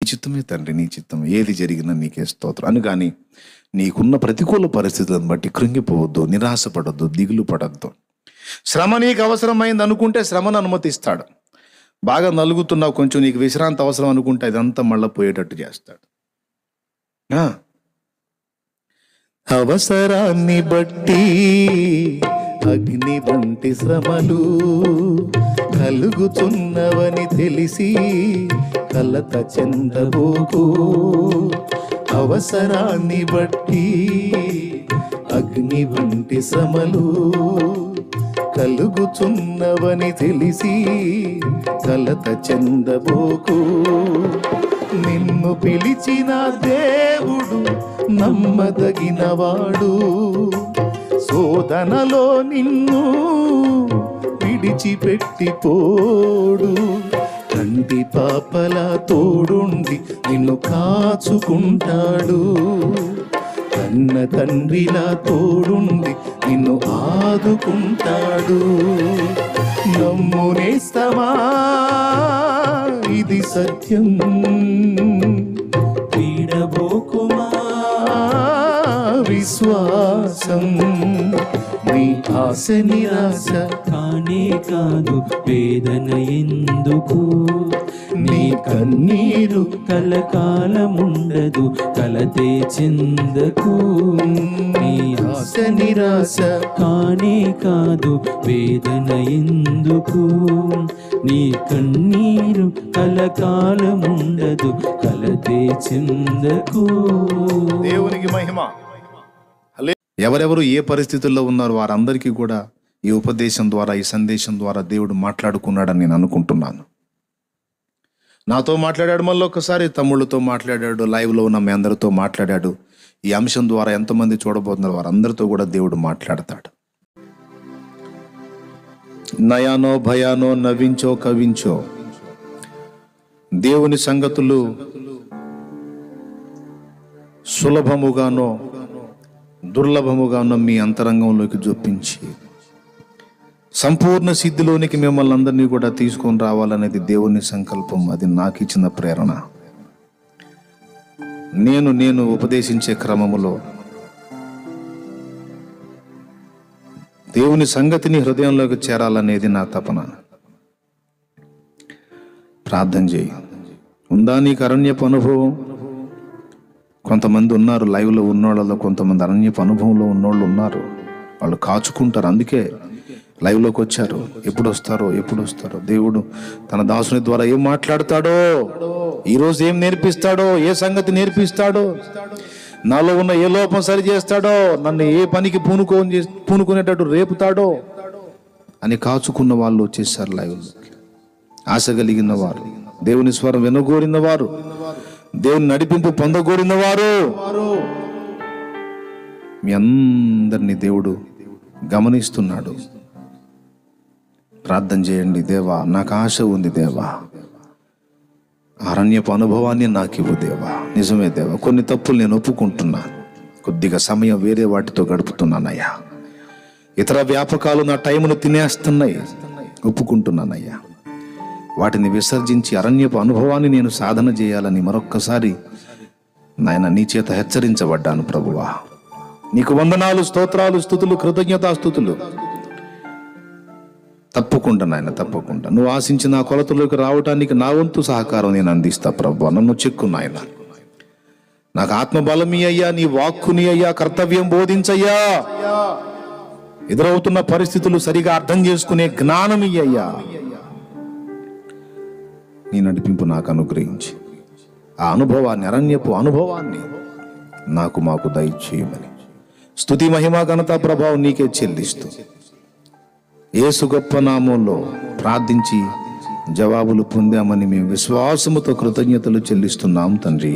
చిత్తమే తండ్రి, నీ చిత్తం, ఏది జరిగినా నీకే స్తోత్రం అని. కానీ నీకున్న ప్రతికూల పరిస్థితులను బట్టి కృంగిపోవద్దు, నిరాశపడద్దు, దిగులు పడద్దు. శ్రమ నీకు అవసరమైంది అనుకుంటే శ్రమను అనుమతిస్తాడు. బాగా నలుగుతున్నావు, కొంచెం నీకు విశ్రాంతి అవసరం అనుకుంటే అదంతా మళ్ళీ పోయేటట్టు చేస్తాడు. అవసరాన్ని బట్టి అగ్ని వంటి శ్రమలు కలుగుతున్నవని తెలిసి కలత చెందబోకు. అవసరాన్ని బట్టి అగ్ని వంటి శ్రమలు కలుగుతున్నవని తెలిసి కలత చెందబోకు. నిన్ను పిలిచిన దేవుడు నమ్మదగినవాడు, శోధనలో నిన్ను విడిచిపెట్టిపోడు. కంటి పాపలా తోడుండి నిన్ను కాచుకుంటాడు, కన్న తండ్రిలా తోడుండి నిన్ను ఆదుకుంటాడు. నమ్మునేస్తమా, ఇది సత్యం, వీడబోకుమా విశ్వాసం. నీ ఆశ నిరాశ కానే కాదు, వేదన ఎందుకు? నీ కన్నీరు కలకాలముండదు, కలతే చెందకు. నీ ఆశ నిరాశ కానే కాదు, వేదన ఎందుకు? నీ కన్నీరు కలకాలముండదు, కలతే చెందకు. దేవునికి మహిమ. ఎవరెవరు ఏ పరిస్థితుల్లో ఉన్నారు వారందరికీ కూడా ఈ ఉపదేశం ద్వారా, ఈ సందేశం ద్వారా దేవుడు మాట్లాడుకున్నాడని నేను అనుకుంటున్నాను. నాతో మాట్లాడాడు, మళ్ళీ ఒకసారి తమ్ముళ్ళతో మాట్లాడాడు, లైవ్లో ఉన్న మీ అందరితో మాట్లాడాడు. ఈ అంశం ద్వారా ఎంతమంది చూడబోతున్నారు వారందరితో కూడా దేవుడు మాట్లాడతాడు. నయానో భయానో నవ్వించో కవించో దేవుని సంగతులు సులభముగానో దుర్లభముగానో మీ అంతరంగంలోకి జొప్పించి సంపూర్ణ సిద్ధిలోనికి మిమ్మల్ని అందరినీ కూడా తీసుకొని రావాలనేది దేవుని సంకల్పం. అది నాకు ఇచ్చిన ప్రేరణ. నేను ఉపదేశించే క్రమములో దేవుని సంగతిని హృదయంలోకి చేరాలనేది నా తపన. ప్రార్థన చేయి. ఉందా నీకు అరణ్యపు అనుభవం? కొంతమంది ఉన్నారు లైవ్లో ఉన్నోళ్ళలో, కొంతమంది అరణ్యపు అనుభవంలో ఉన్నోళ్ళు ఉన్నారు. వాళ్ళు కాచుకుంటారు, అందుకే లైవ్లోకి వచ్చారు. ఎప్పుడు వస్తారో దేవుడు తన దాసుని ద్వారా ఏం మాట్లాడతాడో, ఈరోజు ఏం నేర్పిస్తాడో, ఏ సంగతి నేర్పిస్తాడో, నాలో ఉన్న ఏ లోపం సరి చేస్తాడో, నన్ను ఏ పనికి పూనుకునేటట్టు రేపుతాడో అని కాచుకున్న వాళ్ళు వచ్చేసారు లైవ్లోకి. ఆశ కలిగిన వారు, దేవుని స్వరం వినగోరిన వారు, దేవుని నడిపింపు పొందగోరిన వారు, మీ అందరినీ దేవుడు గమనిస్తున్నాడు. ప్రార్థన చేయండి. దేవా, నాకు ఆశ ఉంది దేవా, అరణ్యపు అనుభవాన్ని నాకు ఇవ్వు దేవా. నిజమే దేవా, కొన్ని తప్పులు నేను ఒప్పుకుంటున్నాను. కొద్దిగా సమయం వేరే వాటితో గడుపుతున్నానయ్యా. ఇతర వ్యాపకాలు నా టైమును తినేస్తున్నాయి, ఒప్పుకుంటున్నానయ్యా. వాటిని విసర్జించి అరణ్యపు అనుభవాన్ని నేను సాధన చేయాలని మరొక్కసారి నాయన నీ చేత హెచ్చరించబడ్డాను. ప్రభువా, నీకు వందనాలు, స్తోత్రాలు, స్తుతులు, కృతజ్ఞతాస్తుతులు. తప్పకుండా నాయన, తప్పకుండా నువ్వు ఆశించిన ఆ కొలతలోకి రావటానికి నా వంతు సహకారం నేను అందిస్తా. ప్రభువా, నన్ను చెక్కు నాయన. నాకు ఆత్మబలమి అయ్యా, నీ వాక్కుని అయ్యా, కర్తవ్యం బోధించయ్యా. ఎదురవుతున్న పరిస్థితులు సరిగా అర్థం చేసుకునే జ్ఞానం ఇయ్యయ్యా. నీ నడిపింపు నాకు అనుగ్రహించి ఆ అనుభవాన్ని, అరణ్యపు అనుభవాన్ని మాకు దయచేయమని స్తుతి, మహిమ, ఘనత, ప్రభావం నీకే చెల్లిస్తూ యేసు గొప్ప నామంలో ప్రార్థించి జవాబులు పొందామని మేము విశ్వాసముతో కృతజ్ఞతలు చెల్లిస్తున్నాం తండ్రి.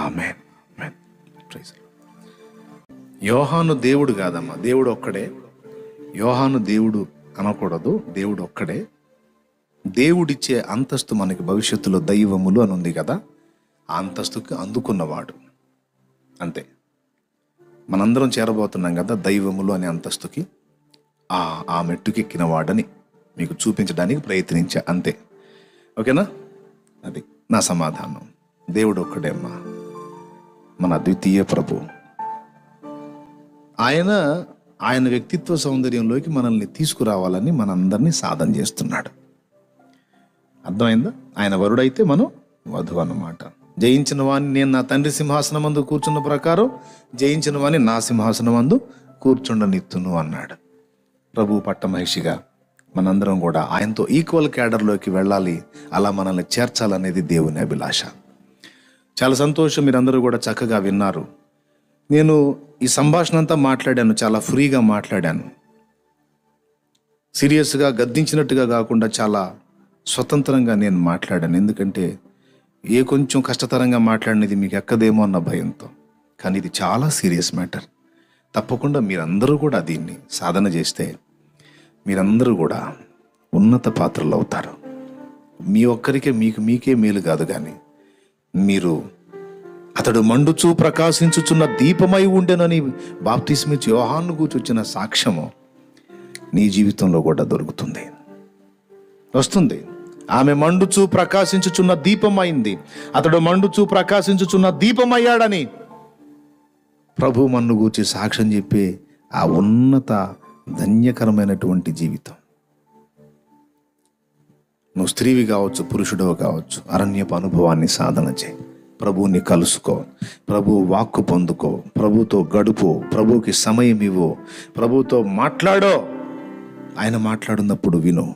ఆమేన్. యోహాను దేవుడు కాదమ్మా, దేవుడు ఒక్కడే. యోహాను దేవుడు అనకూడదు, దేవుడు ఒక్కడే. దేవుడిచ్చే అంతస్తు మనకి భవిష్యత్తులో దైవములు అని ఉంది కదా, ఆ అంతస్తుకి అందుకున్నవాడు అంతే. మనందరం చేరబోతున్నాం కదా దైవములు అనే అంతస్తుకి. ఆ మెట్టుకెక్కిన వాడని మీకు చూపించడానికి ప్రయత్నించా అంతే. ఓకేనా? అది నా సమాధానం, దేవుడు ఒక్కడేమ్మా, మన అద్వితీయ ప్రభు. ఆయన వ్యక్తిత్వ సౌందర్యంలోకి మనల్ని తీసుకురావాలని మనందరినీ సాధన చేస్తున్నాడు. అర్థమైందా? ఆయన వరుడైతే మనం వధువు అన్నమాట. జయించిన వాణ్ణి నేను నా తండ్రి సింహాసనం మందు కూర్చున్న ప్రకారం జయించిన వాణ్ణి నా సింహాసనం మందు కూర్చుండనిత్తును అన్నాడు. ప్రభు పట్టమహిషిగా మనందరం కూడా ఆయనతో ఈక్వల్ క్యాడర్లోకి వెళ్ళాలి, అలా మనల్ని చేర్చాలనేది దేవుని అభిలాష. చాలా సంతోషం, మీరందరూ కూడా చక్కగా విన్నారు. నేను ఈ సంభాషణ అంతా మాట్లాడాను, చాలా ఫ్రీగా మాట్లాడాను. సీరియస్గా గద్దించినట్టుగా కాకుండా చాలా స్వతంత్రంగా నేను మాట్లాడాను. ఎందుకంటే కొంచెం కష్టతరంగా మాట్లాడినది మీకు ఎక్కదేమో అన్న భయంతో. కానీ ఇది చాలా సీరియస్ మ్యాటర్. తప్పకుండా మీరందరూ కూడా దీన్ని సాధన చేస్తే మీరందరూ కూడా ఉన్నత పాత్రలు అవుతారు. మీ ఒక్కరికే మీకే మేలు కాదు, కానీ మీరు అతడు మండుచూ ప్రకాశించుచున్న దీపమై ఉండెనని బాప్తిస్మిచ్చి యోహాను కూర్చొచ్చిన సాక్ష్యము నీ జీవితంలో కూడా దొరుకుతుంది, వస్తుంది. ఆమె మండుచూ ప్రకాశించుచున్న దీపమైంది, అతడు మండుచూ ప్రకాశించుచున్న దీపమయ్యాడని ప్రభు మన్ను గూర్చి సాక్ష్యం చెప్పే ఆ ఉన్నత ధన్యకరమైనటువంటి జీవితం. నువ్వు స్త్రీవి కావచ్చు, పురుషుడో కావచ్చు, అరణ్యపు అనుభవాన్ని సాధన చేయి. ప్రభువుని కలుసుకో, ప్రభు వాక్కు పొందుకో, ప్రభుతో గడుపు, ప్రభువుకి సమయం ఇవ్వు, ప్రభుతో మాట్లాడో. ఆయన మాట్లాడినప్పుడు విను.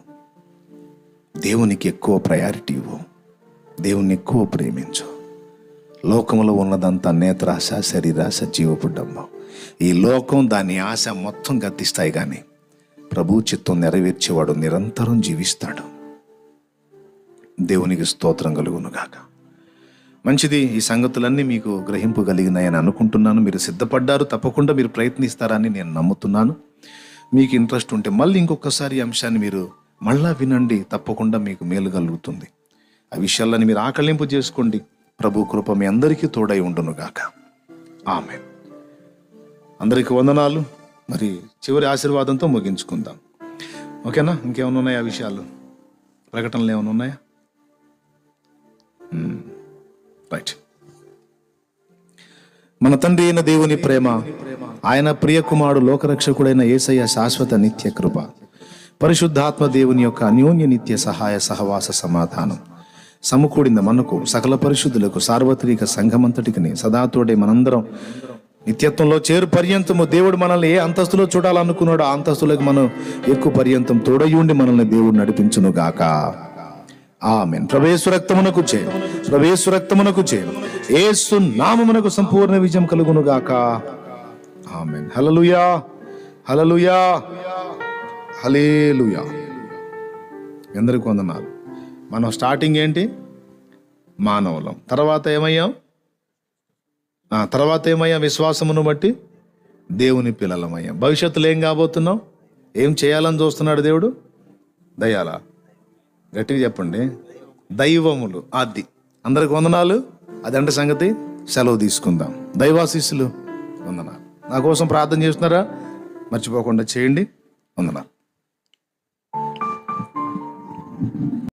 దేవునికి ఎక్కువ ప్రయారిటీ ఇవ్వు, దేవుని ఎక్కువ ప్రేమించు. లోకంలో ఉన్నదంతా నేత్రాశ, శరీరాశ, జీవపు డంబం. ఈ లోకం దాని ఆశ మొత్తం గతిస్తాయి, కానీ ప్రభు చిత్తం నెరవేర్చేవాడు నిరంతరం జీవిస్తాడు. దేవునికి స్తోత్రం కలుగునుగాక. మంచిది, ఈ సంగతులన్నీ మీకు గ్రహింపు కలిగినాయని అనుకుంటున్నాను. మీరు సిద్ధపడ్డారు, తప్పకుండా మీరు ప్రయత్నిస్తారని నేను నమ్ముతున్నాను. మీకు ఇంట్రెస్ట్ ఉంటే మళ్ళీ ఇంకొకసారి అంశాన్ని మీరు మళ్ళా వినండి, తప్పకుండా మీకు మేలు కలుగుతుంది. ఆ విషయాలని మీరు ఆకలింపు చేసుకోండి. ప్రభు కృప మీ అందరికీ తోడై ఉండునుగాక. ఆమేన్. అందరికీ వందనాలు. మరి చివరి ఆశీర్వాదంతో ముగించుకుందాం, ఓకేనా? ఇంకేమైనా ఉన్నాయా విషయాలు, ప్రకటనలు ఏమైనా ఉన్నాయా? రైట్. మన తండ్రి అయిన దేవుని ప్రేమ, ఆయన ప్రియ కుమారుడు లోకరక్షకుడైన యేసయ్య శాశ్వత నిత్య కృప, పరిశుద్ధాత్మ దేవుని యొక్క అన్యోన్య నిత్య సహాయ సహవాస సమాధానం సమకూడిన మనకు, సకల పరిశుద్ధులకు, సార్వత్రిక సంఘమంతటికి సదాతోడే మనందరం నిత్యత్వంలో చేరు పర్యంతము దేవుడు మనల్ని ఏ అంతస్తులో చూడాలనుకున్నాడో ఆ అంతస్తులకు మనం ఎక్కువ పర్యంతం తోడయుండి మనల్ని దేవుడు నడిపించును గాక. ఆమేన్. ప్రవేశ రక్తమునకు చేరు, ప్రవేశ రక్తమునకు చేరు, యేసు నామమునకు సంపూర్ణ విజయం కలుగును గాక. ఆమేన్. హల్లెలూయా, హల్లెలూయా, హల్లెలూయా. ఎందరికి వందనాలు. మనం స్టార్టింగ్ ఏంటి? మానవులం. తర్వాత ఏమయ్యాం? విశ్వాసమును బట్టి దేవుని పిల్లలమయ్యాం. భవిష్యత్తులో ఏం కాబోతున్నాం? ఏం చేయాలని చూస్తున్నాడు దేవుడు? దయాలా? గట్టిగా చెప్పండి. దైవములు. అది అందరికి వందనాలు. అదంటే సంగతి. సెలవు తీసుకుందాం. దైవాశీస్సులు. వందనాలు. నా కోసం ప్రార్థన చేస్తున్నారా? మర్చిపోకుండా చేయండి. వందనాలు.